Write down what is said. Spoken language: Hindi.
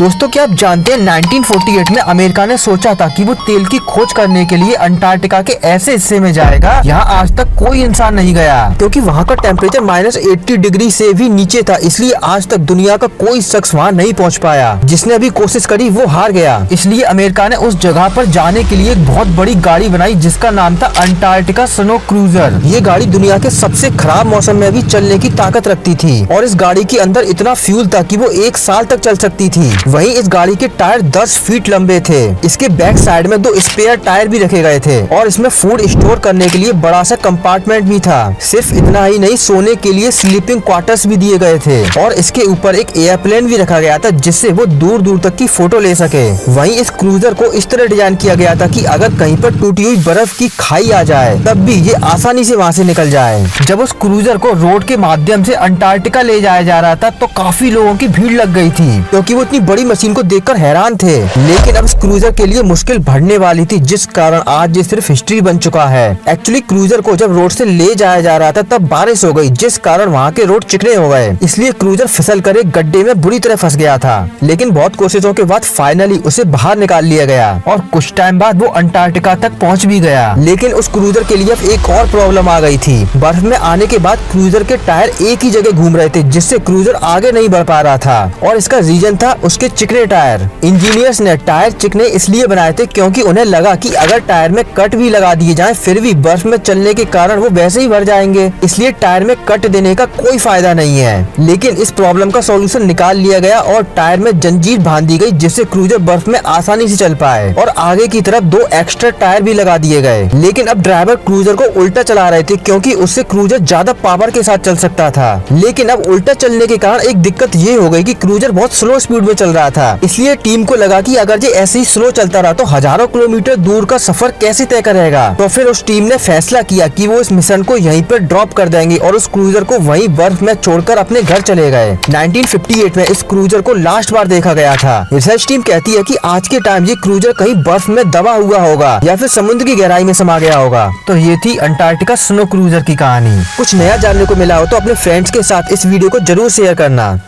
दोस्तों क्या आप जानते हैं 1948 में अमेरिका ने सोचा था कि वो तेल की खोज करने के लिए अंटार्कटिका के ऐसे हिस्से में जाएगा यहाँ आज तक कोई इंसान नहीं गया, क्योंकि वहाँ का टेम्परेचर -80 डिग्री से भी नीचे था। इसलिए आज तक दुनिया का कोई शख्स वहाँ नहीं पहुँच पाया। जिसने अभी कोशिश करी वो हार गया। इसलिए अमेरिका ने उस जगह पर जाने के लिए एक बहुत बड़ी गाड़ी बनाई जिसका नाम था अंटार्कटिका स्नो क्रूजर। ये गाड़ी दुनिया के सबसे खराब मौसम में भी चलने की ताकत रखती थी और इस गाड़ी के अंदर इतना फ्यूल था कि वो 1 साल तक चल सकती थी। वहीं इस गाड़ी के टायर 10 फीट लंबे थे। इसके बैक साइड में 2 स्पेयर टायर भी रखे गए थे और इसमें फूड स्टोर करने के लिए बड़ा सा कंपार्टमेंट भी था। सिर्फ इतना ही नहीं, सोने के लिए स्लीपिंग क्वार्टर्स भी दिए गए थे और इसके ऊपर एक एयरप्लेन भी रखा गया था जिससे वो दूर दूर तक की फोटो ले सके। वहीं इस क्रूजर को इस तरह डिजाइन किया गया था कि अगर कहीं पर टूटी हुई बर्फ की खाई आ जाए तब भी ये आसानी से वहाँ से निकल जाए। जब उस क्रूजर को रोड के माध्यम से अंटार्कटिका ले जाया जा रहा था तो काफी लोगों की भीड़ लग गई थी, क्योंकि वो इतनी बड़ी मशीन को देखकर हैरान थे। लेकिन अब इस क्रूजर के लिए मुश्किल बढ़ने वाली थी, जिस कारण आज ये सिर्फ हिस्ट्री बन चुका है। एक्चुअली क्रूजर को जब रोड से ले जाया जा रहा था तब बारिश हो गई, जिस कारण वहाँ के रोड चिकने हो गए। इसलिए क्रूजर फिसल कर एक गड्ढे में बुरी तरह फंस गया था। लेकिन बहुत कोशिशों के बाद फाइनली उसे बाहर निकाल लिया गया और कुछ टाइम बाद वो अंटार्कटिका तक पहुँच भी गया। लेकिन उस क्रूजर के लिए अब एक और प्रॉब्लम आ गई थी। बर्फ में आने के बाद क्रूजर के टायर एक ही जगह घूम रहे थे, जिससे क्रूजर आगे नहीं बढ़ पा रहा था और इसका रीजन था उसके चिकने टायर। इंजीनियर्स ने टायर चिकने इसलिए बनाए थे क्योंकि उन्हें लगा कि अगर टायर में कट भी लगा दिए जाएं फिर भी बर्फ में चलने के कारण वो वैसे ही भर जाएंगे, इसलिए टायर में कट देने का कोई फायदा नहीं है। लेकिन इस प्रॉब्लम का सॉल्यूशन निकाल लिया गया और टायर में जंजीर बांध दी गई जिससे क्रूजर बर्फ में आसानी से चल पाए और आगे की तरफ 2 एक्स्ट्रा टायर भी लगा दिए गए। लेकिन अब ड्राइवर क्रूजर को उल्टा चला रहे थे क्योंकि उससे क्रूजर ज्यादा पावर के साथ चल सकता था। लेकिन अब उल्टा चलने के कारण एक दिक्कत ये हो गई कि क्रूजर बहुत स्लो स्पीड में चल रहा था। इसलिए टीम को लगा कि अगर ये ऐसे ही स्लो चलता रहा तो हजारों किलोमीटर दूर का सफर कैसे तय करेगा। तो फिर उस टीम ने फैसला किया कि वो इस मिशन को यहीं पर ड्रॉप कर देंगे और उस क्रूजर को वहीं बर्फ में छोड़कर अपने घर चले गए। 1958 में इस क्रूजर को लास्ट बार देखा गया था। रिसर्च टीम कहती है कि आज के टाइम ये क्रूजर कहीं बर्फ में दबा हुआ होगा या फिर समुद्र की गहराई में समा गया होगा। तो ये थी अंटार्कटिका स्नो क्रूजर की कहानी। कुछ नया जानने को मिला हो तो अपने फ्रेंड्स के साथ इस वीडियो को जरूर शेयर करना।